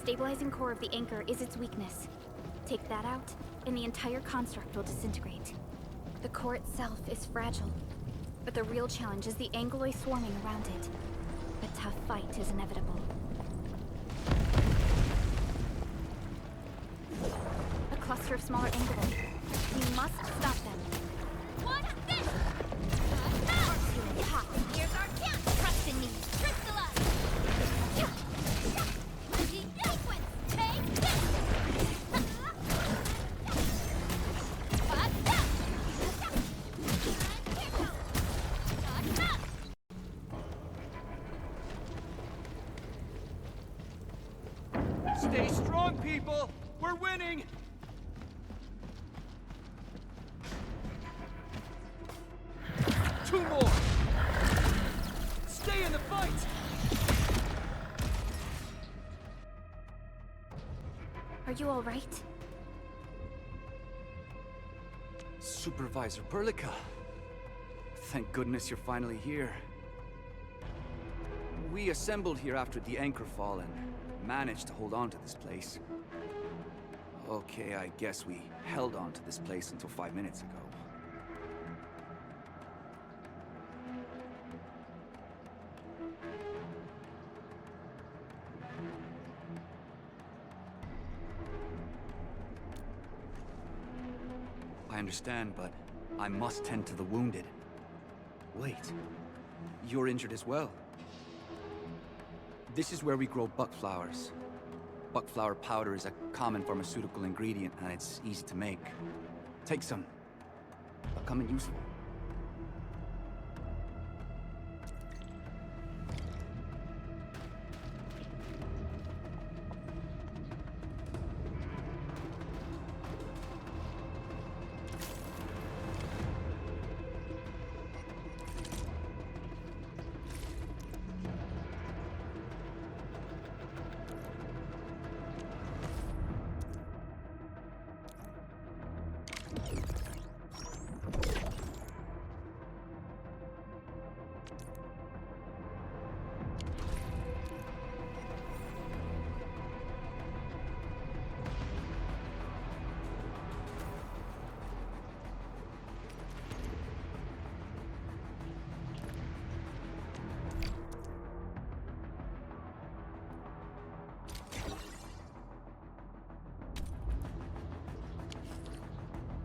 stabilizing core of the anchor is its weakness. Take that out, and the entire construct will disintegrate. The core itself is fragile, but the real challenge is the Angoloi swarming around it. A tough fight is inevitable. A cluster of smaller Angoloi. We must stop them. What's this? Here's our chance! Trust in me! Crystallize! Sequence! Take this! Stay strong, people! We're winning! Two more! Stay in the fight! Are you all right? Supervisor Berlica. Thank goodness you're finally here. We assembled here after the anchor fall and managed to hold on to this place. Okay, I guess we held on to this place until 5 minutes ago. I understand, but I must tend to the wounded. Wait, you're injured as well. This is where we grow buckflowers. Buckflower powder is a common pharmaceutical ingredient, and it's easy to make. Take some. They'll come in useful.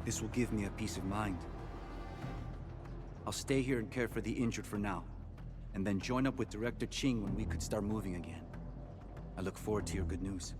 This will give me a peace of mind. I'll stay here and care for the injured for now, and then join up with Director Ching when we could start moving again. I look forward to your good news.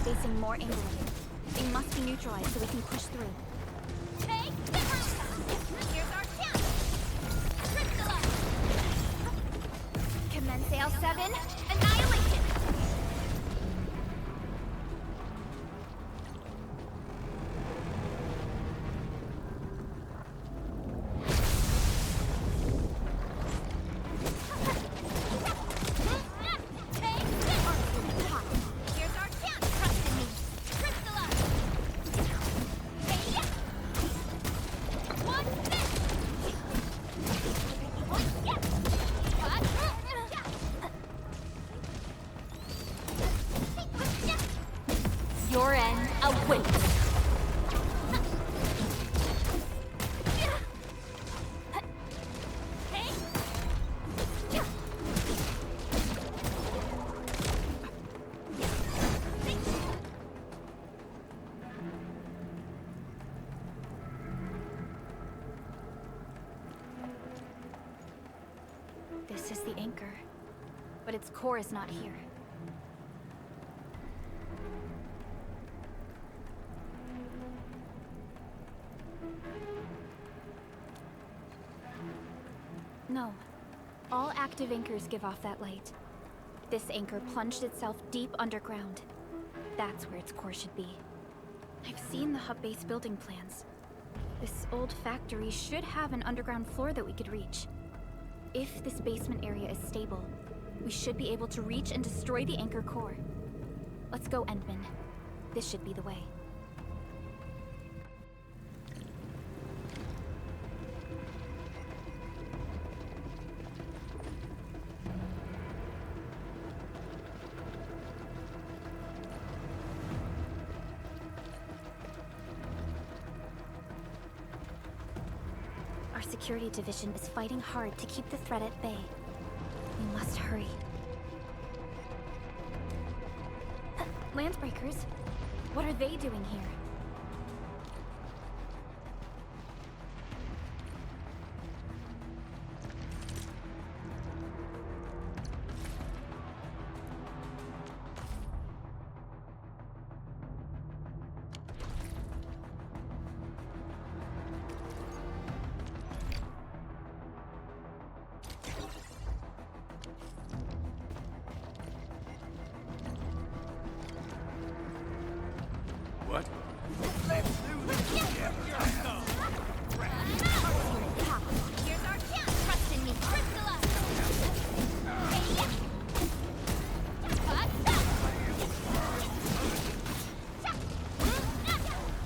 Facing more Angoloi. They must be neutralized so we can push through. Take this! Here's our chance! Crystallize! Commence L7, annihilation! Your end awaits. This is the anchor, but its core is not here. No. All active anchors give off that light. This anchor plunged itself deep underground. That's where its core should be. I've seen the hub base building plans. This old factory should have an underground floor that we could reach. If this basement area is stable, we should be able to reach and destroy the anchor core. Let's go, Endman. This should be the way. Our security division is fighting hard to keep the threat at bay. We must hurry. Landbreakers? What are they doing here? What? Here's our chance. Trust in me. Crystallize.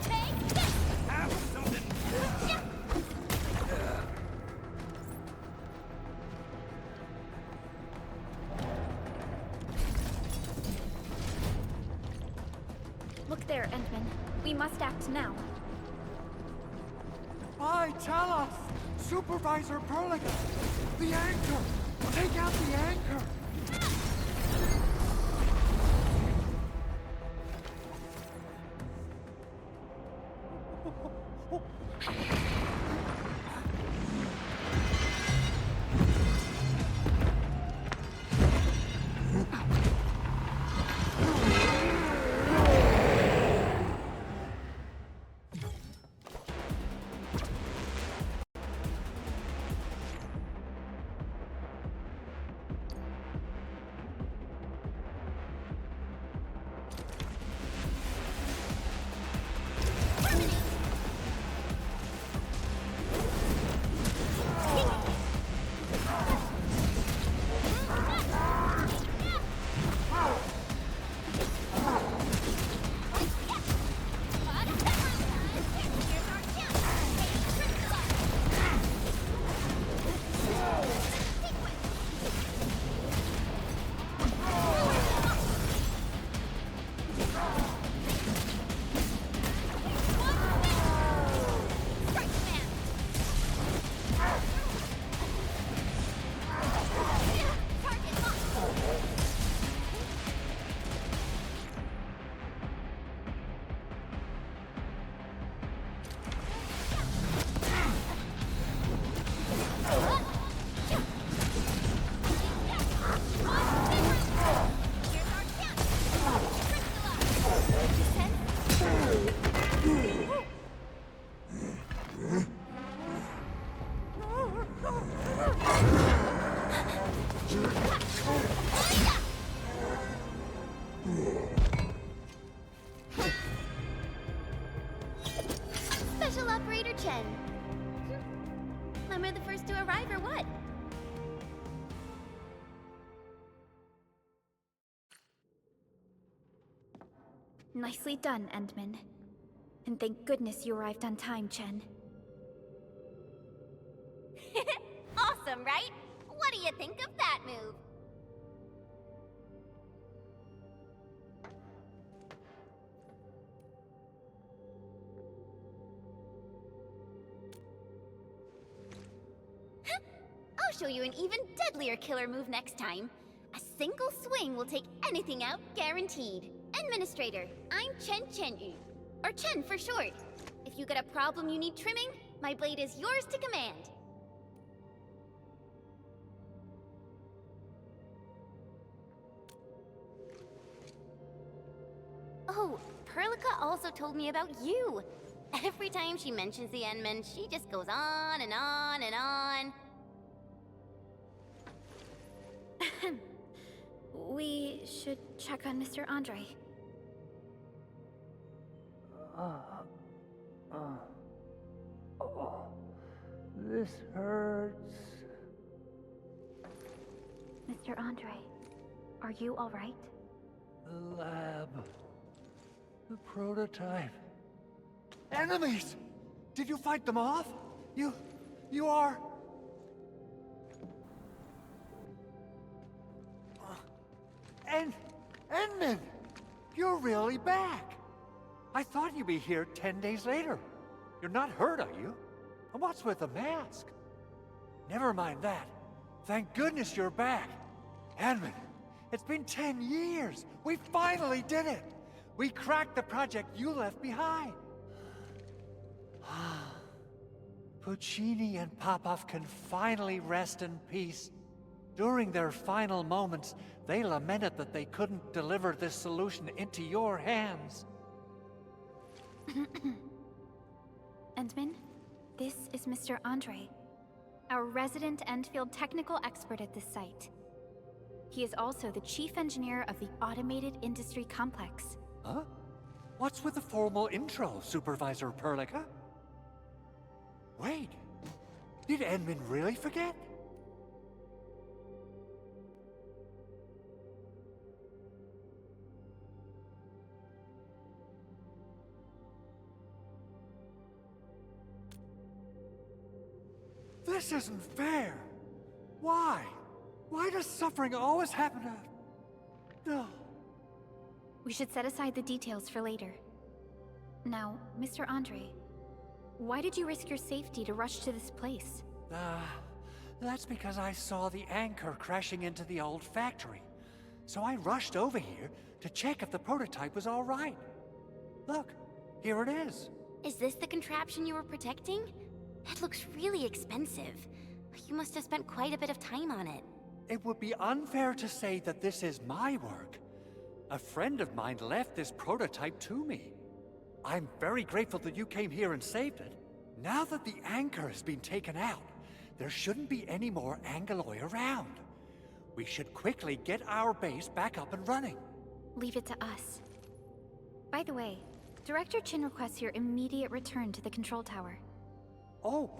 Take this. Have something. Look there, Endman. We must act now. Aye, tell us! Supervisor Perligan! The anchor! Take out the anchor! Special Operator Chen. Am I the first to arrive or what? Nicely done, Endman. And thank goodness you arrived on time, Chen. Awesome, right? What do you think of that move? I'll show you an even deadlier killer move next time. A single swing will take anything out, guaranteed. Administrator, I'm Chen Chen-yu, or Chen for short. If you got a problem you need trimming, my blade is yours to command. Oh, Perlica also told me about you. Every time she mentions the Endman, she just goes on and on and on. We should check on Mr. Andre. This hurts. Mr. Andre, are you all right? The lab. The prototype. Enemies! Did you fight them off? You are... Enman! You're really back! I thought you'd be here 10 days later. You're not hurt, are you? And what's with the mask? Never mind that. Thank goodness you're back. Enman, it's been 10 years. We finally did it. We cracked the project you left behind. Puccini and Popov can finally rest in peace. During their final moments, they lamented that they couldn't deliver this solution into your hands. Endman, this is Mr. Andre, our resident Endfield technical expert at this site. He is also the chief engineer of the Automated Industry Complex. Huh? What's with the formal intro, Supervisor Perlica? Wait, did Endman really forget? This isn't fair. Why? Why does suffering always happen to... No. We should set aside the details for later. Now, Mr. Andre, why did you risk your safety to rush to this place? That's because I saw the anchor crashing into the old factory. So I rushed over here to check if the prototype was all right. Look, here it is. Is this the contraption you were protecting? That looks really expensive. You must have spent quite a bit of time on it. It would be unfair to say that this is my work. A friend of mine left this prototype to me. I'm very grateful that you came here and saved it. Now that the anchor has been taken out, there shouldn't be any more Angoloi around. We should quickly get our base back up and running. Leave it to us. By the way, Director Chin requests your immediate return to the control tower. Oh,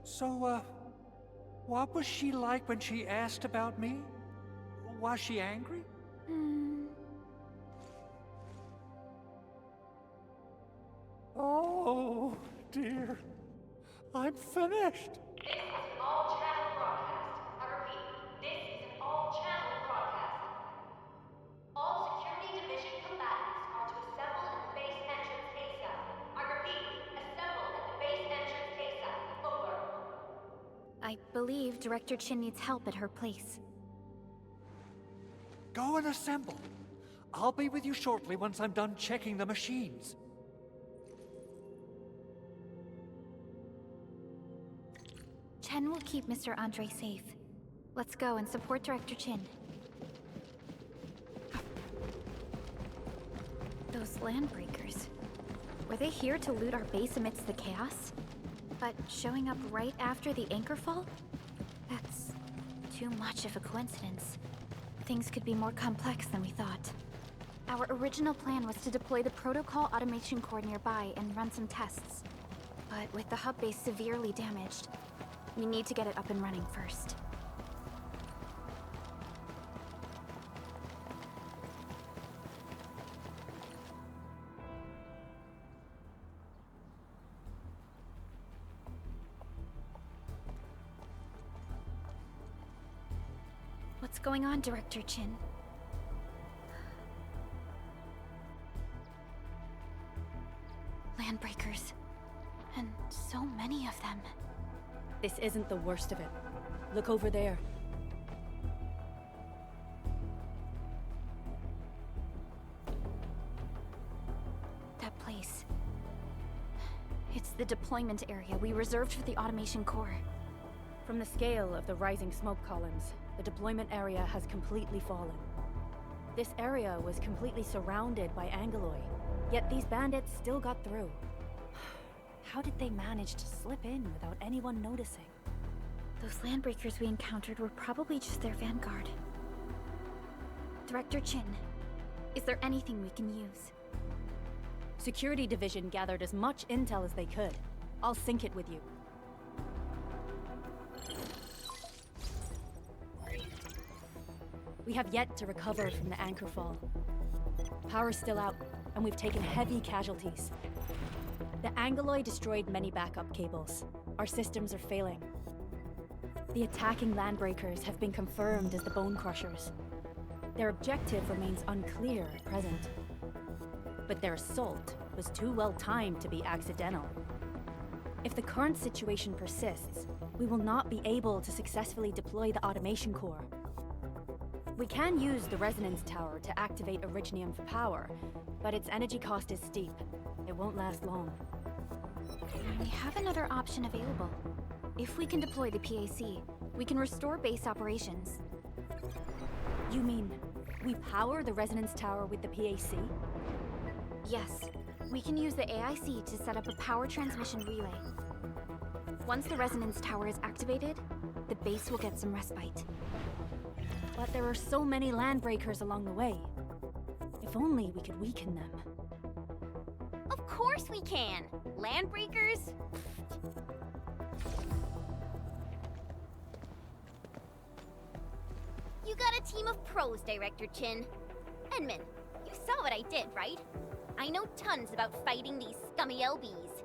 so, what was she like when she asked about me? Was she angry? Oh, dear. I'm finished. This is an all-channel broadcast. I repeat, this is an all-channel broadcast. All security division combatants are to assemble at the base entrance ASAP. I repeat, assemble at the base entrance ASAP. Over. I believe Director Chin needs help at her place. Go and assemble. I'll be with you shortly once I'm done checking the machines. Chen will keep Mr. Andre safe. Let's go and support Director Chin. Those landbreakers. Were they here to loot our base amidst the chaos? But showing up right after the anchor fall? That's too much of a coincidence. Things could be more complex than we thought. Our original plan was to deploy the protocol automation core nearby and run some tests. But with the hub base severely damaged, we need to get it up and running first. What's going on, Director Chin? Landbreakers. And so many of them. This isn't the worst of it. Look over there. That place. It's the deployment area we reserved for the automation core. From the scale of the rising smoke columns, the deployment area has completely fallen. This area was completely surrounded by Angoloi, yet these bandits still got through. How did they manage to slip in without anyone noticing? Those landbreakers we encountered were probably just their vanguard. Director Chin, is there anything we can use? Security Division gathered as much intel as they could. I'll sync it with you. We have yet to recover from the anchor fall. Power's still out, and we've taken heavy casualties. The Angoloi destroyed many backup cables. Our systems are failing. The attacking landbreakers have been confirmed as the Bone Crushers. Their objective remains unclear at present. But their assault was too well timed to be accidental. If the current situation persists, we will not be able to successfully deploy the automation core. We can use the resonance tower to activate Originium for power, but its energy cost is steep. It won't last long. We have another option available. If we can deploy the PAC, we can restore base operations. You mean, we power the resonance tower with the PAC? Yes, we can use the AIC to set up a power transmission relay. Once the resonance tower is activated, the base will get some respite. But there are so many landbreakers along the way. If only we could weaken them. Of course we can! Landbreakers? You got a team of pros, Director Chin. Edmund, you saw what I did, right? I know tons about fighting these scummy LBs.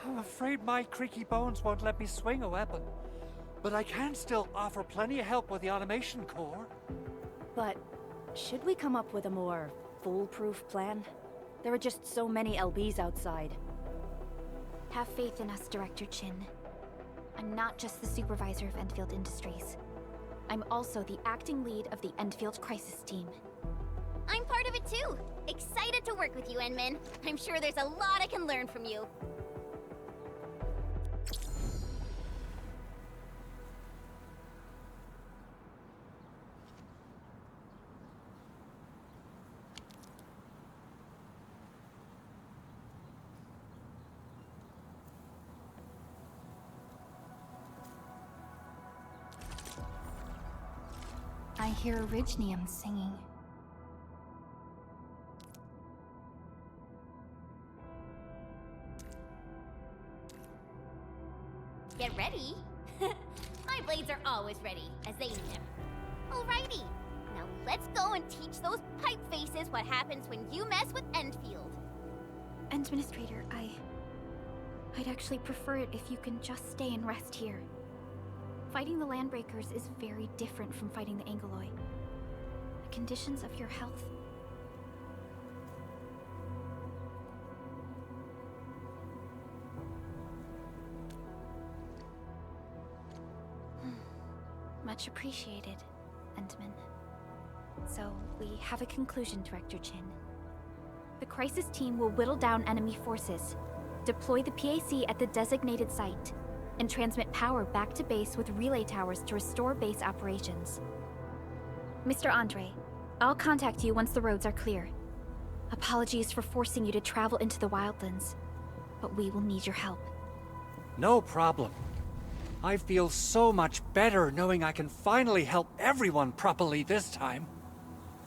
I'm afraid my creaky bones won't let me swing a weapon. But I can still offer plenty of help with the automation core. But should we come up with a more foolproof plan? There are just so many LBs outside. Have faith in us, Director Chin. I'm not just the supervisor of Endfield Industries. I'm also the acting lead of the Endfield Crisis Team. I'm part of it too. Excited to work with you, Enmin. I'm sure there's a lot I can learn from you. I hear Originium singing. Get ready. My blades are always ready, as they need them. Alrighty. Now let's go and teach those pipe faces what happens when you mess with Endfield. Administrator, I'd actually prefer it if you can just stay and rest here. Fighting the Landbreakers is very different from fighting the Angoloi. The conditions of your health... Much appreciated, Endman. So, we have a conclusion, Director Chin. The Crisis Team will whittle down enemy forces, deploy the PAC at the designated site, and transmit power back to base with relay towers to restore base operations. Mr. Andre, I'll contact you once the roads are clear. Apologies for forcing you to travel into the wildlands, but we will need your help. No problem. I feel so much better knowing I can finally help everyone properly this time.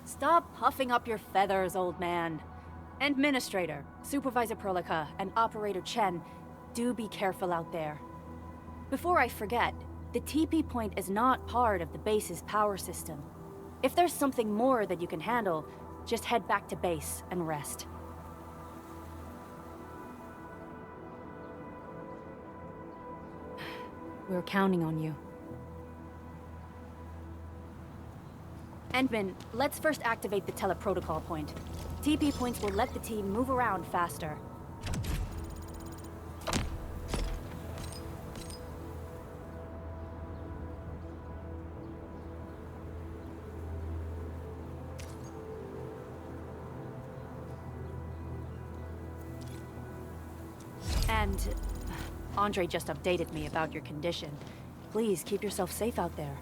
Stop puffing up your feathers, old man. Administrator, Supervisor Perlica, and Operator Chen, do be careful out there. Before I forget, the TP point is not part of the base's power system. If there's something more that you can handle, just head back to base and rest. We're counting on you. Endman, let's first activate the teleprotocol point. TP points will let the team move around faster. And Andre just updated me about your condition. Please keep yourself safe out there.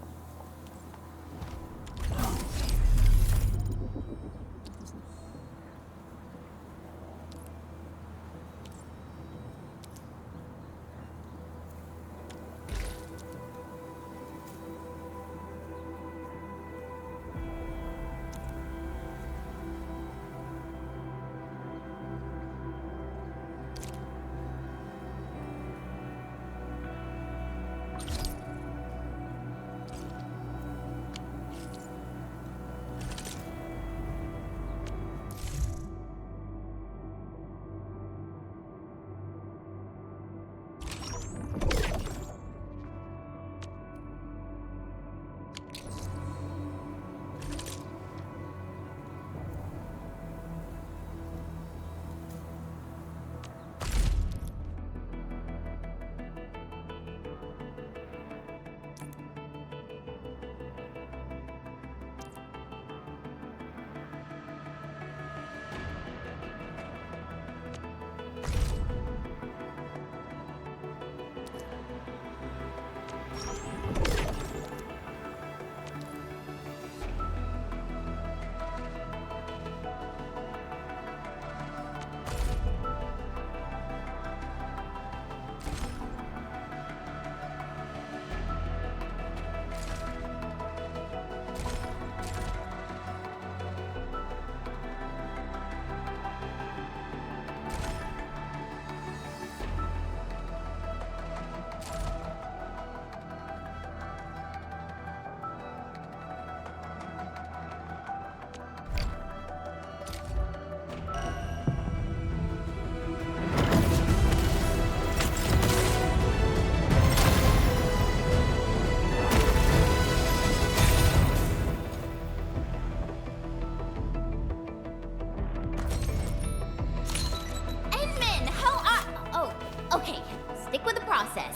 process.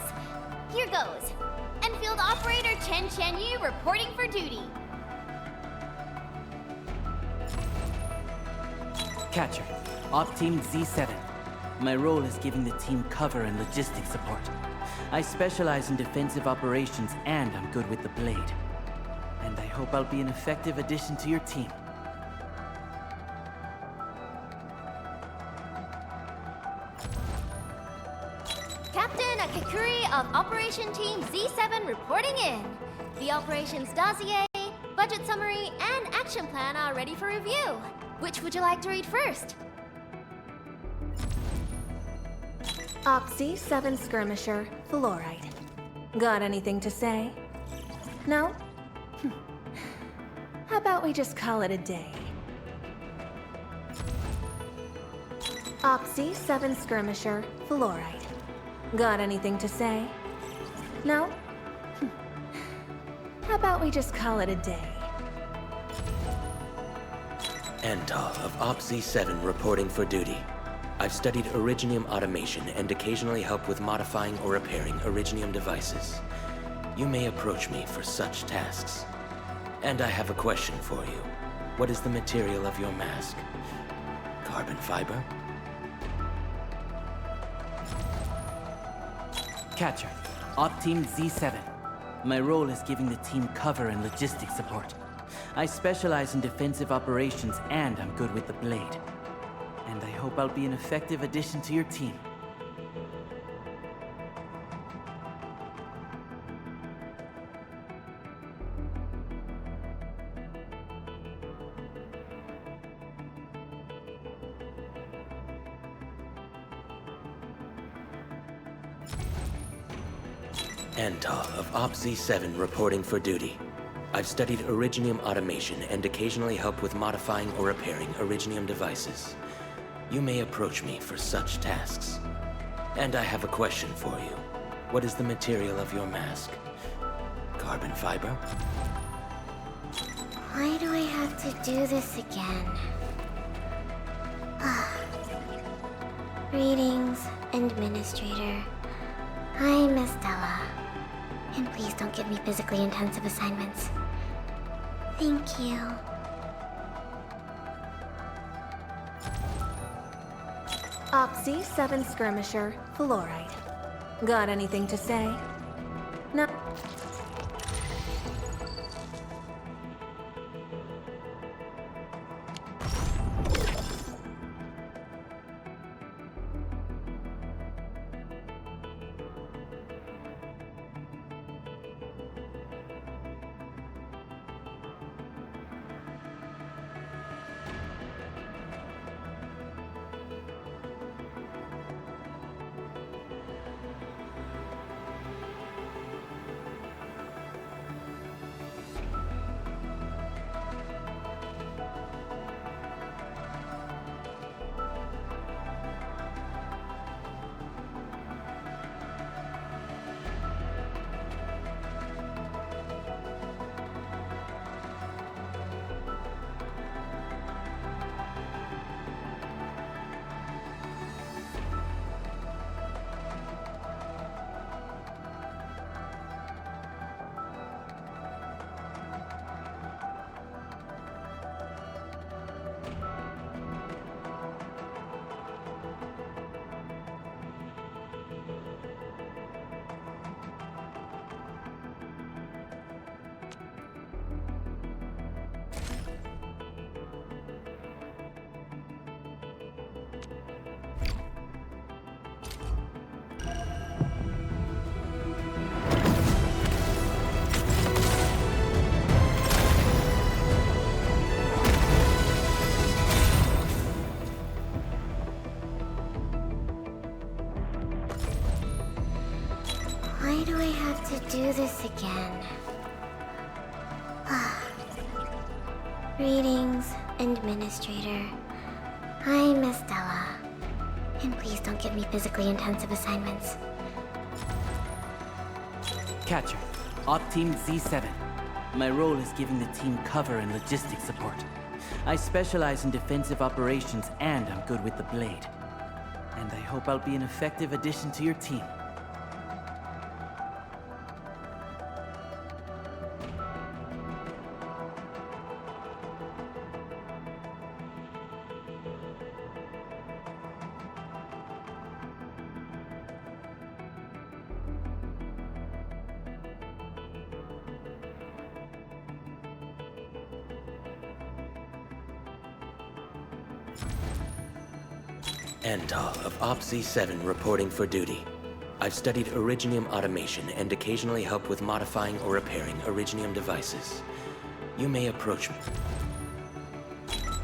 Here goes. Enfield operator Chen Yu reporting for duty. Catcher, Op Team Z7. My role is giving the team cover and logistics support. I specialize in defensive operations and I'm good with the blade. And I hope I'll be an effective addition to your team. Captain Akikuri of Operation Team Z7 reporting in. The operations dossier, budget summary, and action plan are ready for review. Which would you like to read first? Opsy 7 Skirmisher, Fluorite. Got anything to say? No? How about we just call it a day? Opsy 7 Skirmisher, Fluorite. Got anything to say? No? How about we just call it a day? Antal of OpZ7 reporting for duty. I've studied Originium automation and occasionally help with modifying or repairing Originium devices. You may approach me for such tasks. And I have a question for you. What is the material of your mask? Carbon fiber? Catcher, Op Team Z7. My role is giving the team cover and logistics support. I specialize in defensive operations and I'm good with the blade. And I hope I'll be an effective addition to your team. Antal of OpZ7 reporting for duty. I've studied Originium automation and occasionally help with modifying or repairing Originium devices. You may approach me for such tasks. And I have a question for you. What is the material of your mask? Carbon fiber? Why do I have to do this again? Greetings, Administrator. I'm Estella. And please don't give me physically intensive assignments. Thank you. Opsy 7 Skirmisher, Fluorite. Got anything to say? No. Why do I have to do this again? Greetings, Administrator. I'm Estella. And please don't give me physically intensive assignments. Catcher, Op Team Z7. My role is giving the team cover and logistics support. I specialize in defensive operations and I'm good with the blade. And I hope I'll be an effective addition to your team. Endal of OpZ7 reporting for duty. I've studied Originium automation and occasionally help with modifying or repairing Originium devices. You may approach me.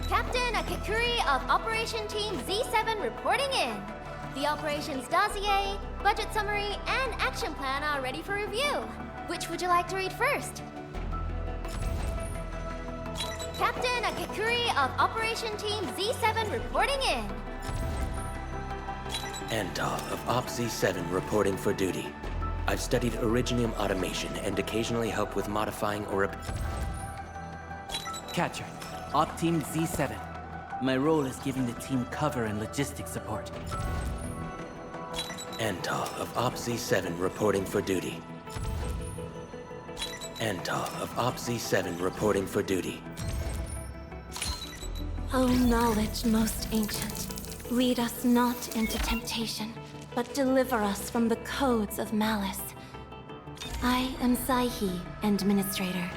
Captain Akakuri of Operation Team Z7 reporting in. The operations dossier, budget summary, and action plan are ready for review. Which would you like to read first? Captain Akakuri of Operation Team Z7 reporting in. Endal of OpZ7 reporting for duty. I've studied Originium automation and occasionally help with modifying or Catcher, Op Team Z7. My role is giving the team cover and logistics support. Endal of OpZ7 reporting for duty. Endal of OpZ7 reporting for duty. O knowledge most ancient, lead us not into temptation, but deliver us from the codes of malice. I am Saihi, Administrator.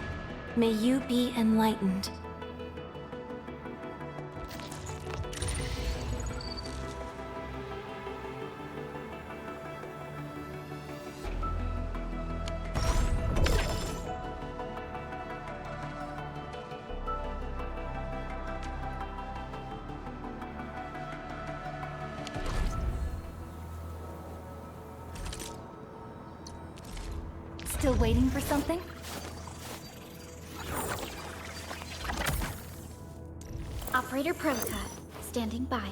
May you be enlightened. Still waiting for something? Operator Protocol, standing by.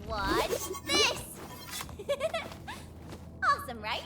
What's this? Awesome, right?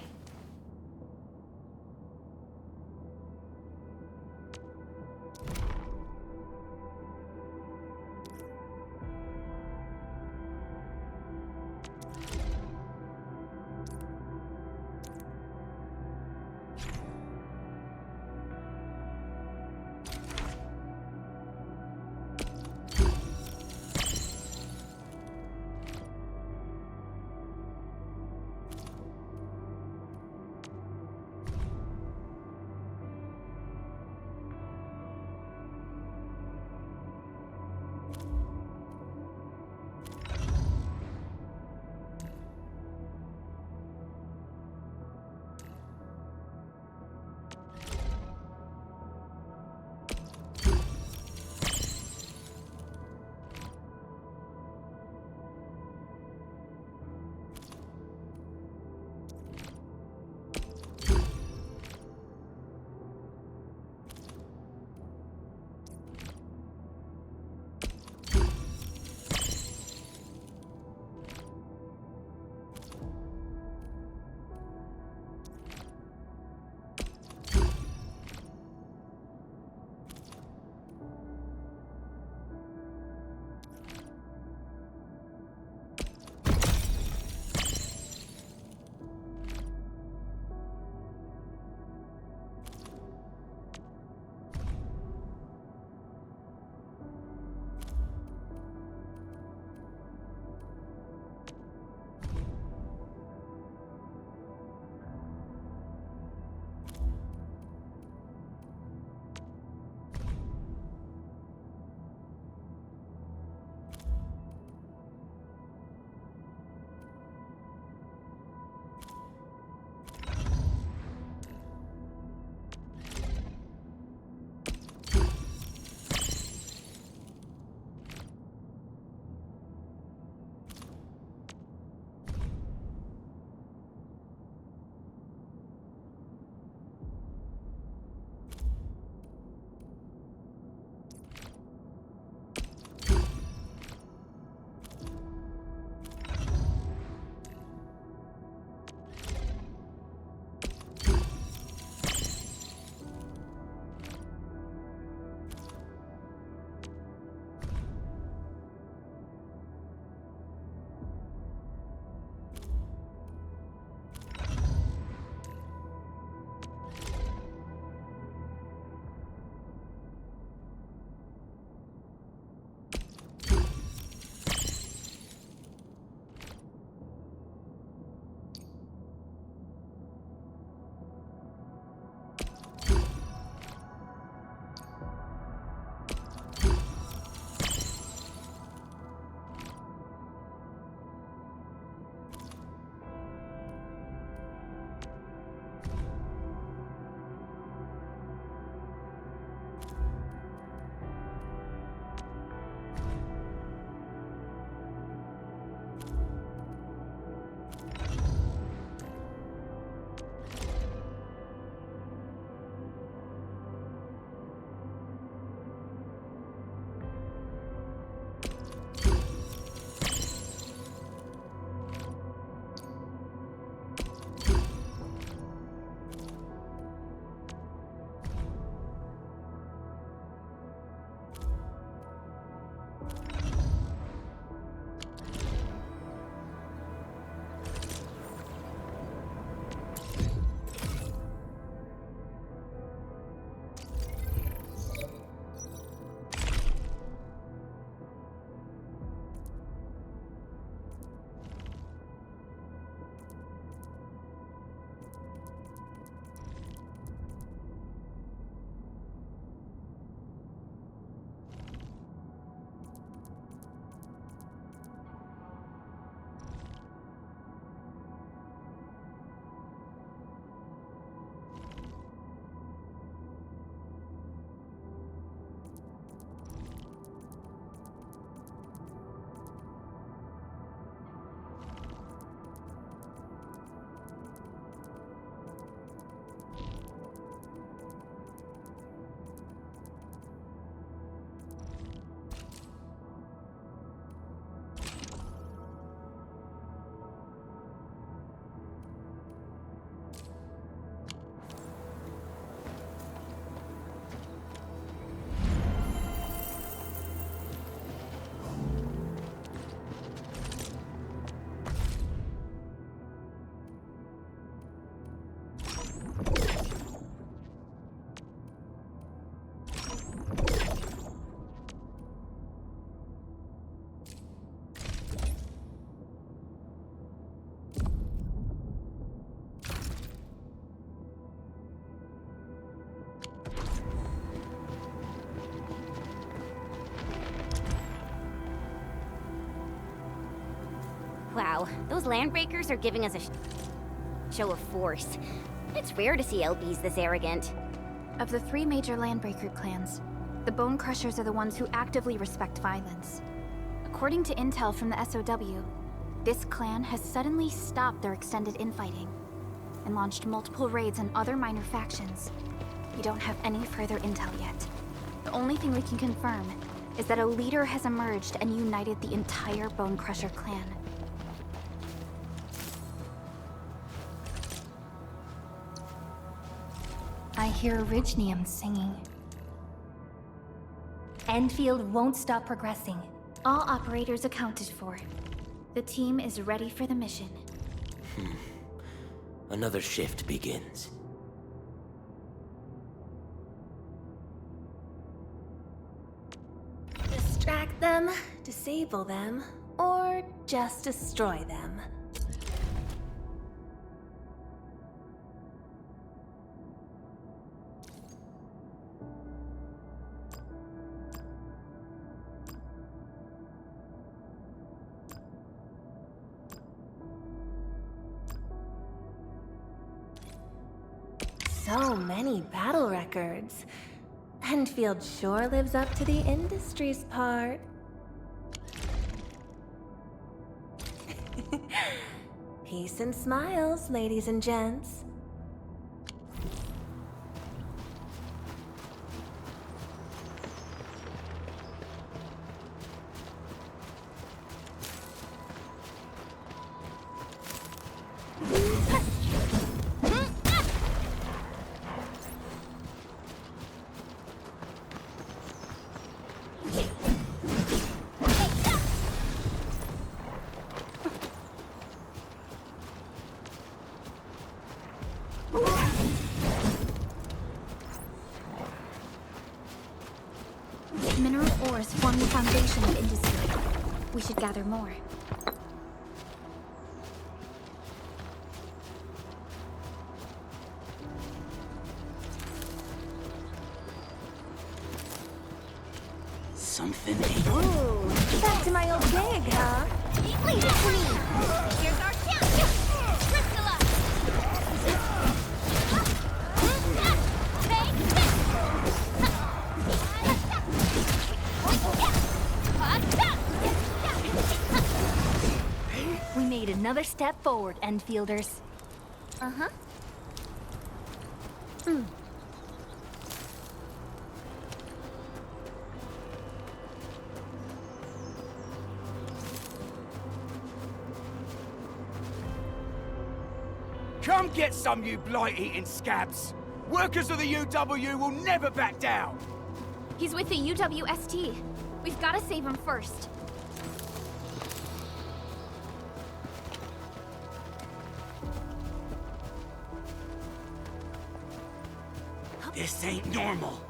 Wow, those landbreakers are giving us a show of force. It's rare to see LBs this arrogant. Of the 3 major Landbreaker clans, the Bone Crushers are the ones who actively respect violence. According to intel from the SOW, this clan has suddenly stopped their extended infighting and launched multiple raids on other minor factions. We don't have any further intel yet. The only thing we can confirm is that a leader has emerged and united the entire Bone Crusher clan. I hear Orignium singing. Endfield won't stop progressing. All operators accounted for. The team is ready for the mission. Another shift begins. Distract them, disable them, or just destroy them. So many battle records. Endfield sure lives up to the industry's part. Peace and smiles, ladies and gents. Mineral ores form the foundation of industry. We should gather more. Something Ooh, back to my old gig, huh? Leave it to me! Here's our champion! Crystalla! Take We made another step forward, Enfielders. Uh-huh. Come get some, you blight-eating scabs! Workers of the UW will never back down! He's with the UWST. We've got to save him first. This ain't normal.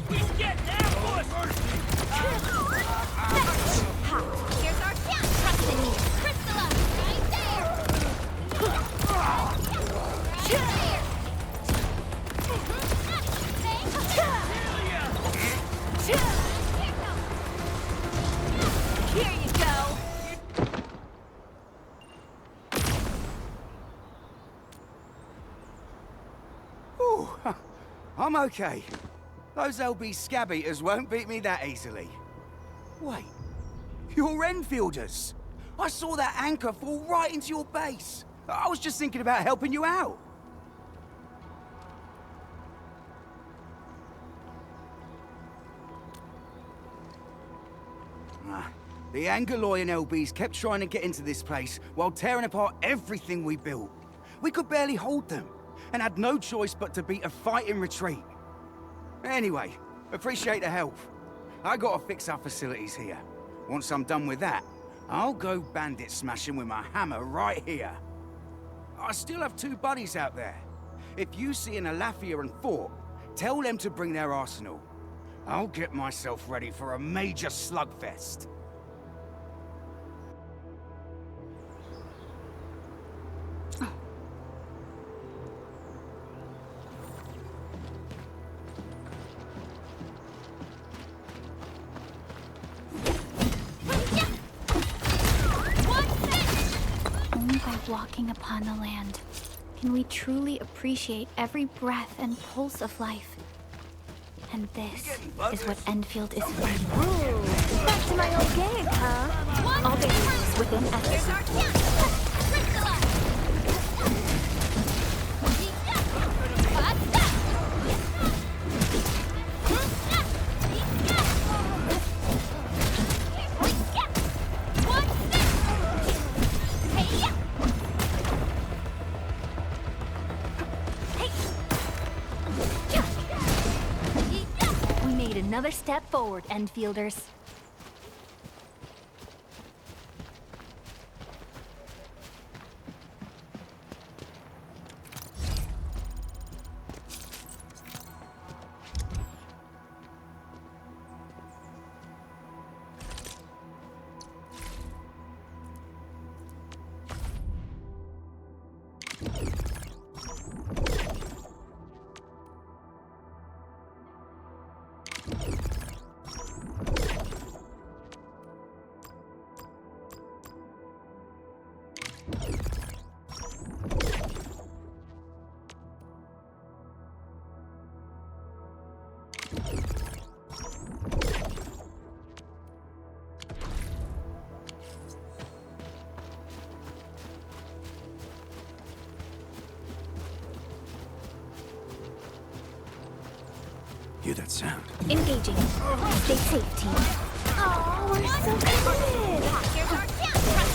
Here's our champ! Trust in me! Crystalla! Right there! Here you go! Ooh, I'm okay. Those LB scab eaters won't beat me that easily. Wait, you're Enfielders! I saw that anchor fall right into your base. I was just thinking about helping you out. The Angaloy and LBs kept trying to get into this place while tearing apart everything we built. We could barely hold them, and had no choice but to beat a fighting retreat. Anyway, appreciate the help. I gotta fix our facilities here. Once I'm done with that, I'll go bandit smashing with my hammer right here. I still have 2 buddies out there. If you see an Alafia and Fort, tell them to bring their arsenal. I'll get myself ready for a major slugfest. of walking upon the land, can we truly appreciate every breath and pulse of life. And this is what Endfield is for. Ooh, back to my old gig, huh? All games within essence. We made another step forward, Endfielders. Hear that sound? Engaging. Stay safe, team. Oh, we're so committed.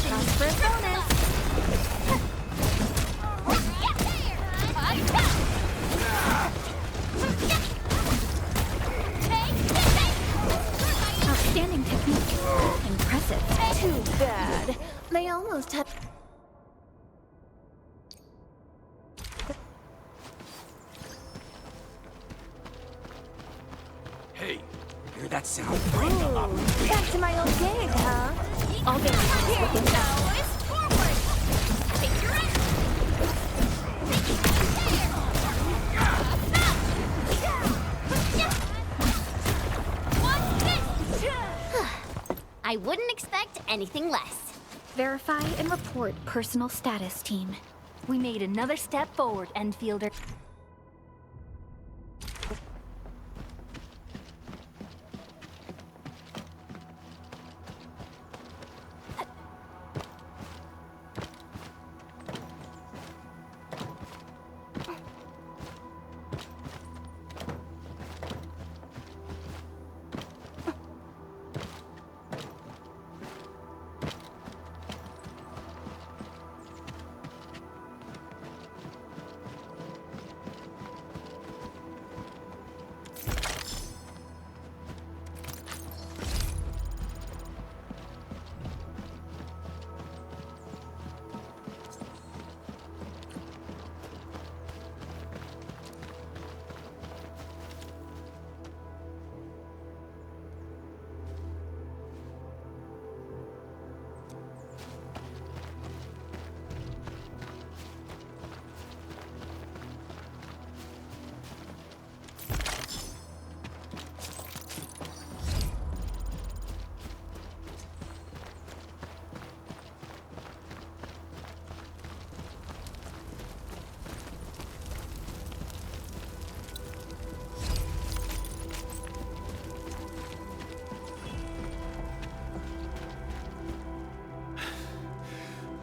Time for a bonus. Outstanding technique. Impressive. Too bad. They almost had... Hey, hear that sound? Ooh, back to my old gig, huh? All games within essence. I wouldn't expect anything less. Verify and report personal status, team. We made another step forward, Endfielder.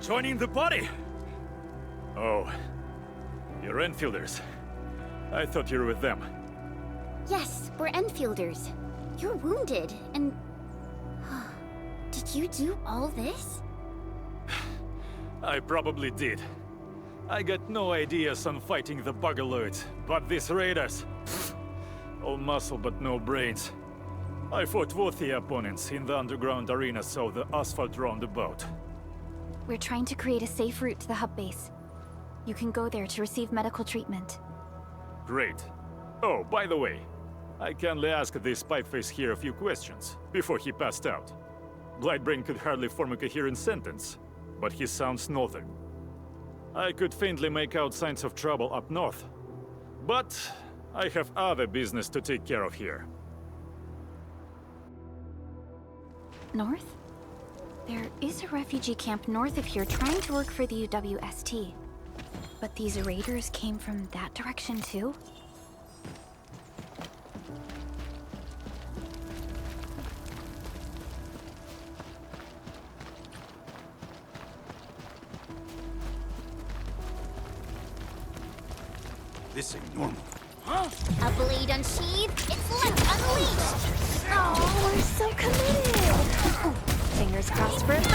Joining the party? Oh, you're Enfielders. I thought you were with them. Yes, we're Enfielders. You're wounded, and... Did you do all this? I probably did. I got no ideas on fighting the Buggerloids, but these raiders... all muscle but no brains. I fought worthy opponents in the underground arena, so the asphalt roundabout. We're trying to create a safe route to the hub base. You can go there to receive medical treatment. Great. Oh, by the way, I kindly asked this pipeface here a few questions before he passed out. Blightbrain could hardly form a coherent sentence, but he sounds northern. I could faintly make out signs of trouble up north, but I have other business to take care of here. North? There is a refugee camp north of here trying to work for the UWST. But these raiders came from that direction too? This ain't normal. A blade unsheathed, it's left unleashed! Oh, we're so committed! Fingers crossed for a bonus!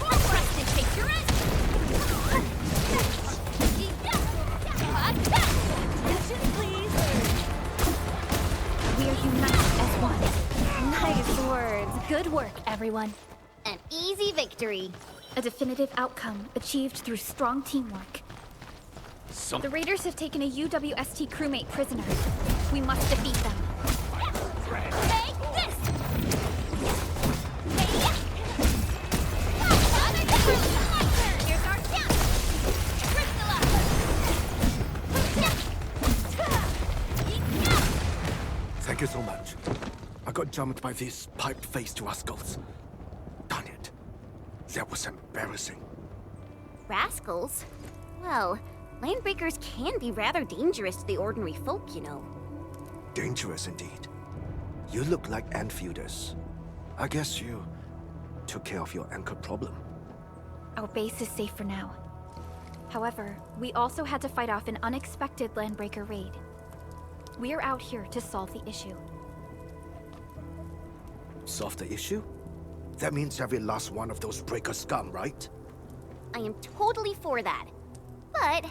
Arrested, take your rest! Attention, please! We are united as one. Nice words. Good work, everyone. An easy victory. A definitive outcome achieved through strong teamwork. The raiders have taken a UWST crewmate prisoner. We must defeat them. Take this! Here's our chance! Thank you so much. I got jumped by these pipe-faced rascals. Darn it. That was embarrassing. Rascals? Well, landbreakers can be rather dangerous to the ordinary folk, you know. Dangerous indeed. You look like Enfielders. I guess you took care of your anchor problem. Our base is safe for now. However, we also had to fight off an unexpected landbreaker raid. We're out here to solve the issue. Solve the issue? That means every last one of those breaker scum, right? I am totally for that. But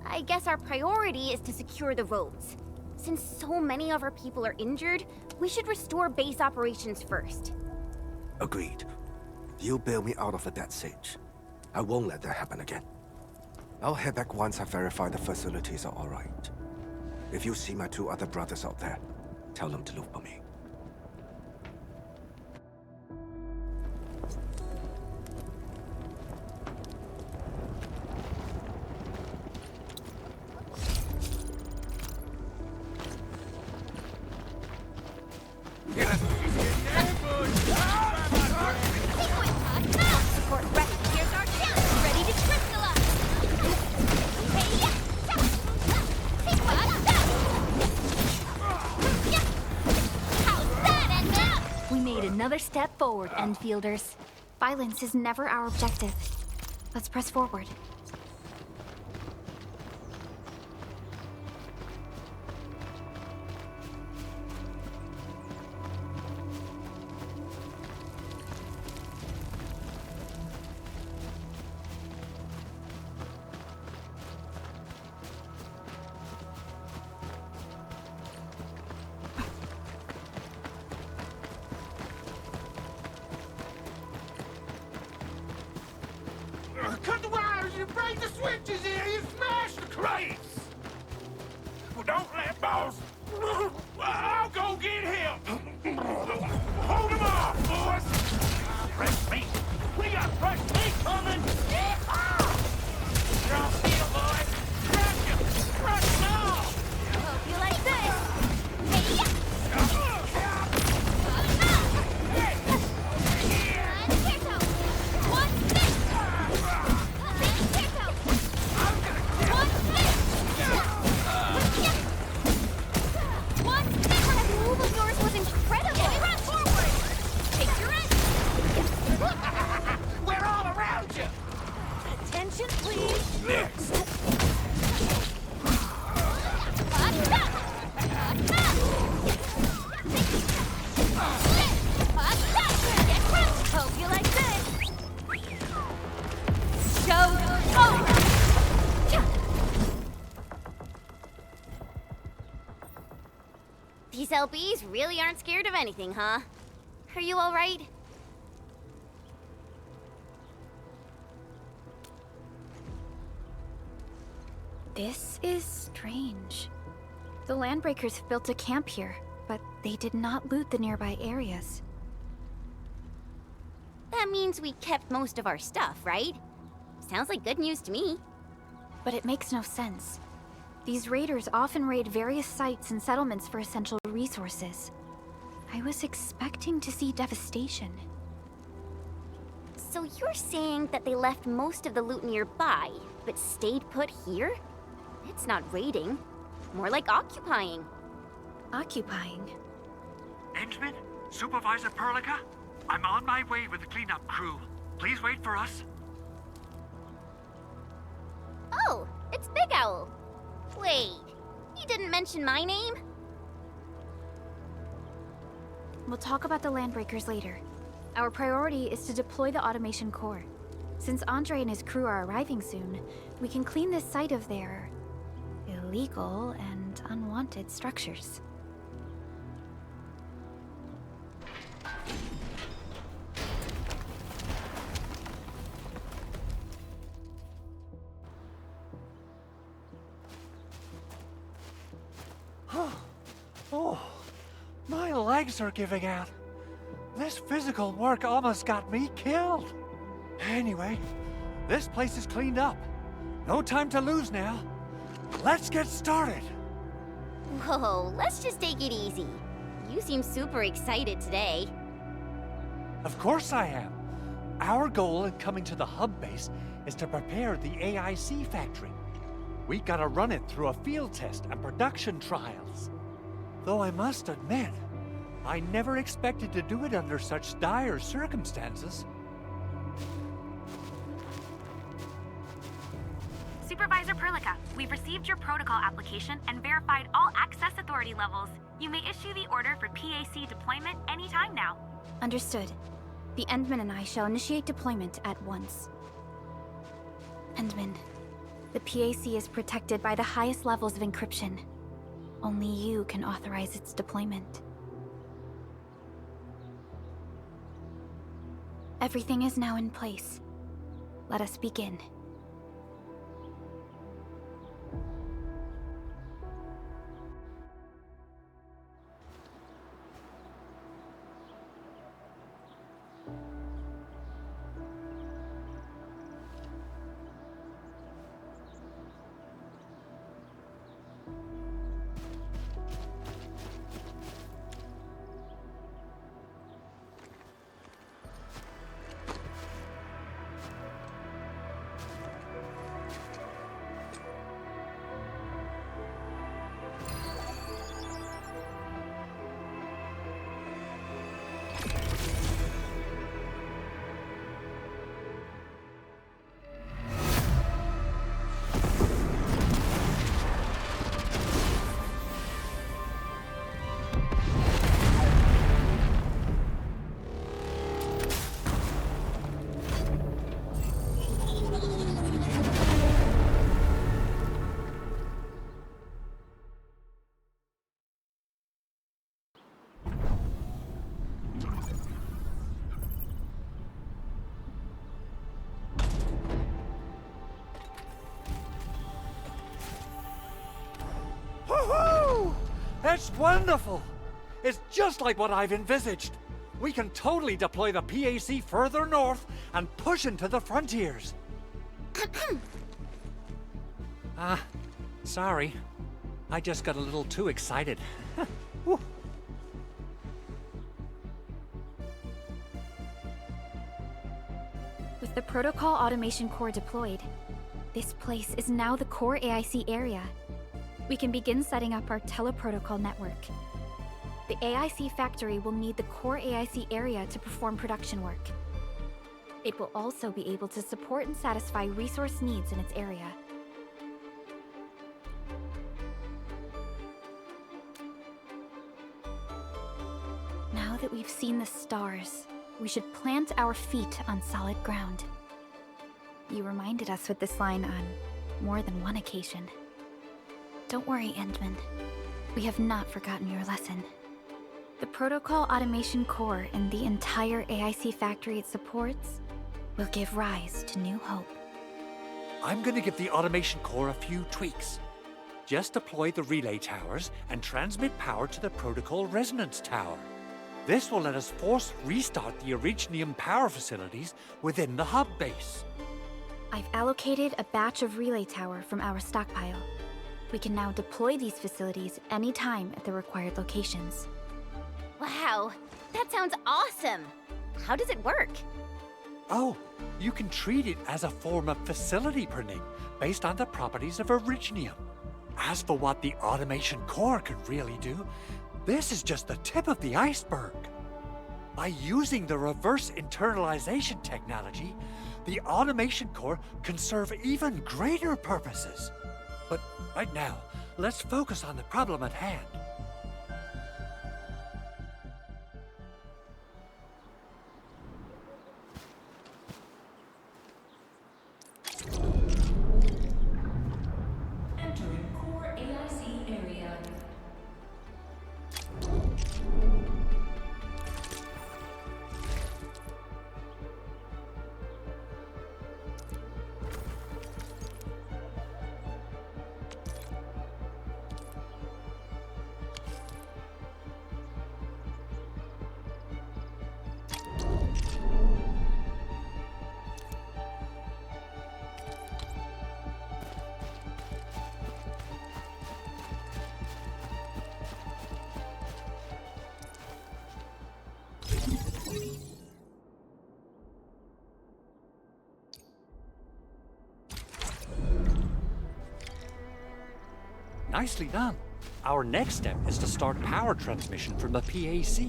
I guess our priority is to secure the roads. Since so many of our people are injured, we should restore base operations first. Agreed. You bail me out of a death siege. I won't let that happen again. I'll head back once I verify the facilities are alright. If you see my two other brothers out there, tell them to look for me. Support ready. Here's our chance. Ready to crystallize. How's that end up? We made another step forward, Endfielders. Violence is never our objective. Let's press forward. Cut the wires, you break the switches here, you smash the crates! Well, don't let boss. I'll go get him! Hold him off, boys! Fresh meat! We got fresh meat coming! You're all steel, boys! Crush him! Crush him all! Hope you like this. We're all around you! Attention, please! Next! Hope you like this. Show over! These LBs really aren't scared of anything, huh? Are you all right? This is strange. The Landbreakers have built a camp here, but they did not loot the nearby areas. That means we kept most of our stuff, right? Sounds like good news to me. But it makes no sense. These raiders often raid various sites and settlements for essential resources. I was expecting to see devastation. So you're saying that they left most of the loot nearby, but stayed put here? It's not raiding. More like occupying. Occupying? Endman? Supervisor Perlica? I'm on my way with the cleanup crew. Please wait for us. Oh, it's Big Owl. Wait, he didn't mention my name? We'll talk about the Landbreakers later. Our priority is to deploy the automation core. Since Andre and his crew are arriving soon, we can clean this site of their illegal and unwanted structures. Oh, my legs are giving out. This physical work almost got me killed. Anyway, this place is cleaned up. No time to lose now. Let's get started. Whoa, let's just take it easy. You seem super excited today. Of course I am. Our goal in coming to the hub base is to prepare the AIC factory. We gotta run it through a field test and production trials. Though I must admit, I never expected to do it under such dire circumstances. Supervisor Perlica, we've received your protocol application and verified all access authority levels. You may issue the order for PAC deployment anytime now. Understood. The Endman and I shall initiate deployment at once. Endman, the PAC is protected by the highest levels of encryption. Only you can authorize its deployment. Everything is now in place. Let us begin. Woohoo! That's wonderful! It's just like what I've envisaged. We can totally deploy the PAC further north and push into the frontiers. Sorry. I just got a little too excited. Whew. With the protocol automation core deployed, this place is now the core AIC area. We can begin setting up our teleprotocol network. The AIC factory will need the core AIC area to perform production work. It will also be able to support and satisfy resource needs in its area. Now that we've seen the stars, we should plant our feet on solid ground. You reminded us with this line on more than one occasion. Don't worry, Endman. We have not forgotten your lesson. The protocol automation core and the entire AIC factory it supports will give rise to new hope. I'm gonna give the automation core a few tweaks. Just deploy the relay towers and transmit power to the protocol resonance tower. This will let us force restart the Originium power facilities within the hub base. I've allocated a batch of relay tower from our stockpile. We can now deploy these facilities anytime at the required locations. Wow, that sounds awesome! How does it work? Oh, you can treat it as a form of facility printing based on the properties of Originium. As for what the automation core could really do, this is just the tip of the iceberg. By using the reverse internalization technology, the automation core can serve even greater purposes. But right now, let's focus on the problem at hand. Entering core AIC area. Nicely done. Our next step is to start power transmission from the PAC.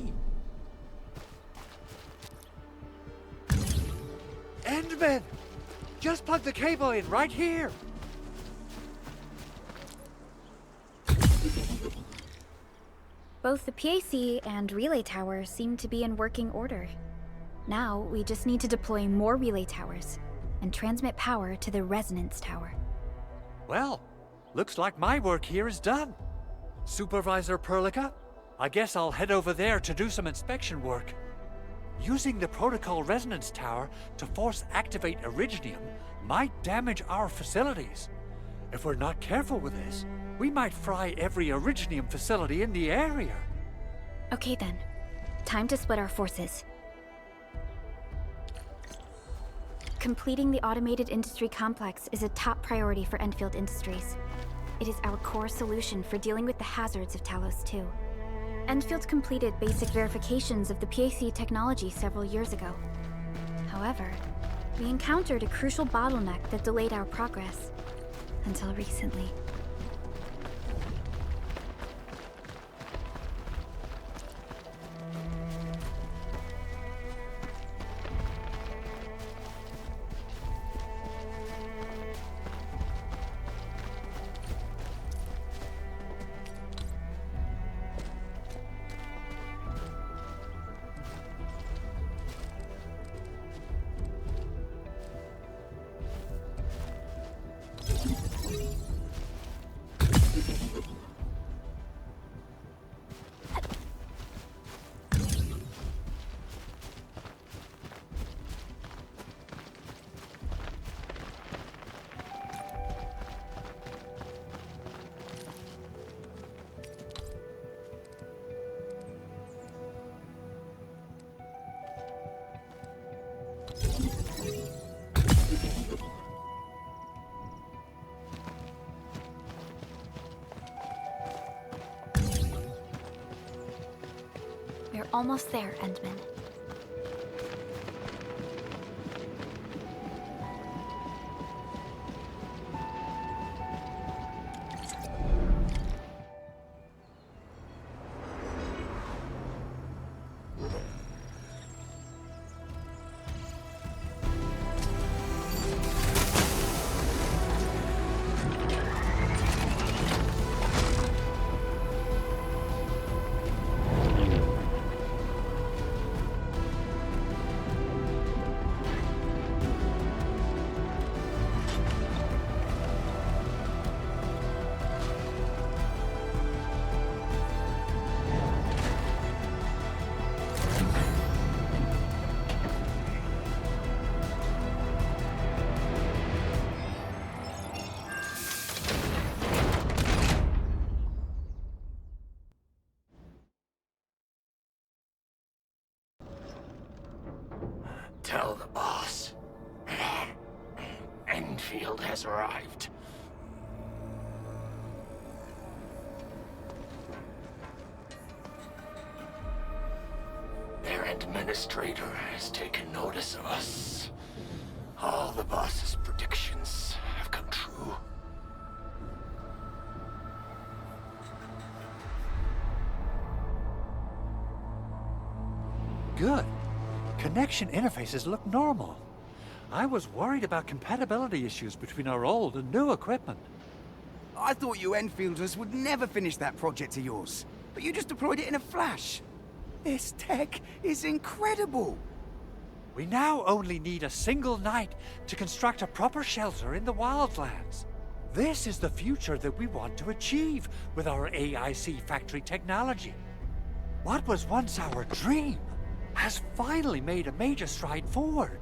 Endman! Just plug the cable in right here! Both the PAC and relay tower seem to be in working order. Now, we just need to deploy more relay towers and transmit power to the resonance tower. Well, looks like my work here is done. Supervisor Perlica, I guess I'll head over there to do some inspection work. Using the protocol resonance tower to force activate Originium might damage our facilities. If we're not careful with this, we might fry every Originium facility in the area. Okay then, time to split our forces. Completing the automated industry complex is a top priority for Endfield Industries. It is our core solution for dealing with the hazards of Talos 2. Endfield completed basic verifications of the PAC technology several years ago. However, we encountered a crucial bottleneck that delayed our progress. Until recently. We're almost there, Endman. Tell the boss. Endfield has arrived. Their Administrator has taken notice of us. All the boss's predictions have come true. Good. Connection interfaces look normal. I was worried about compatibility issues between our old and new equipment. I thought you Enfielders would never finish that project of yours, but you just deployed it in a flash. This tech is incredible. We now only need a single night to construct a proper shelter in the wildlands. This is the future that we want to achieve with our AIC factory technology. What was once our dream has finally made a major stride forward.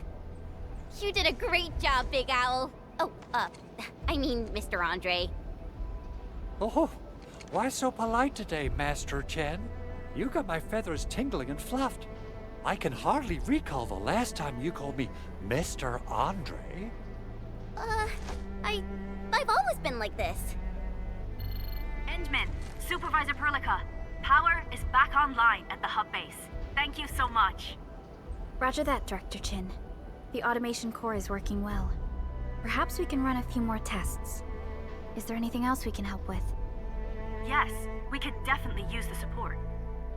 You did a great job, Big Owl. Oh, I mean, Mr. Andre. Oh, why so polite today, Master Chen? You got my feathers tingling and fluffed. I can hardly recall the last time you called me Mr. Andre. I've always been like this. Endman, Supervisor Perlica, power is back online at the hub base. Thank you so much. Roger that, Director Chin. The automation core is working well. Perhaps we can run a few more tests. Is there anything else we can help with? Yes, we could definitely use the support.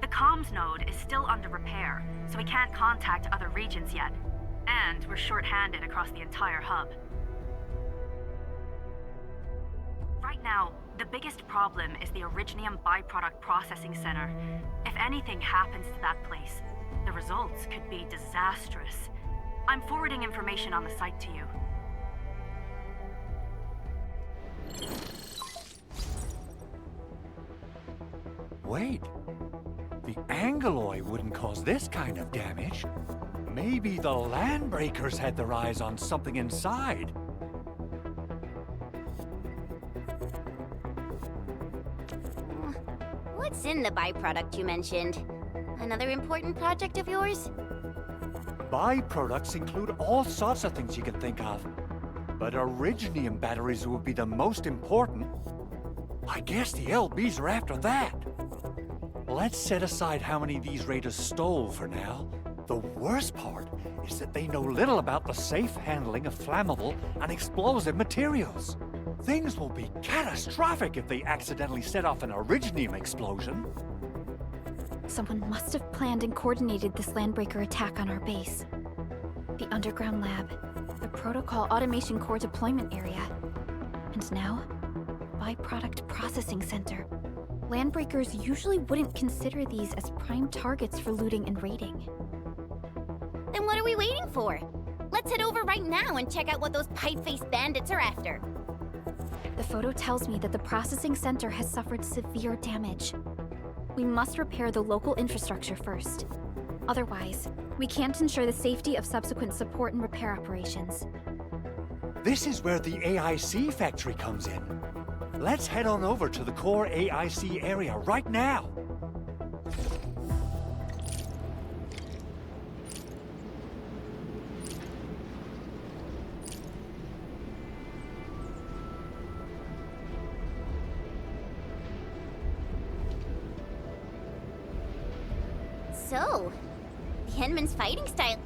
The comms node is still under repair, so we can't contact other regions yet. And we're short-handed across the entire hub. Right now, the biggest problem is the Originium byproduct processing center. If anything happens to that place, the results could be disastrous. I'm forwarding information on the site to you. Wait, the Angeloi wouldn't cause this kind of damage. Maybe the Landbreakers had their eyes on something inside. What's in the byproduct you mentioned? Another important project of yours? Byproducts include all sorts of things you can think of. But Originium batteries would be the most important. I guess the LBs are after that. Let's set aside how many these raiders stole for now. The worst part is that they know little about the safe handling of flammable and explosive materials. Things will be catastrophic if they accidentally set off an Originium explosion. Someone must have planned and coordinated this Landbreaker attack on our base. The underground lab, the protocol automation core deployment area, and now, byproduct processing center. Landbreakers usually wouldn't consider these as prime targets for looting and raiding. Then what are we waiting for? Let's head over right now and check out what those pipe-faced bandits are after. The photo tells me that the processing center has suffered severe damage. We must repair the local infrastructure first. Otherwise, we can't ensure the safety of subsequent support and repair operations. This is where the AIC factory comes in. Let's head on over to the core AIC area right now. So, the Henman's fighting style...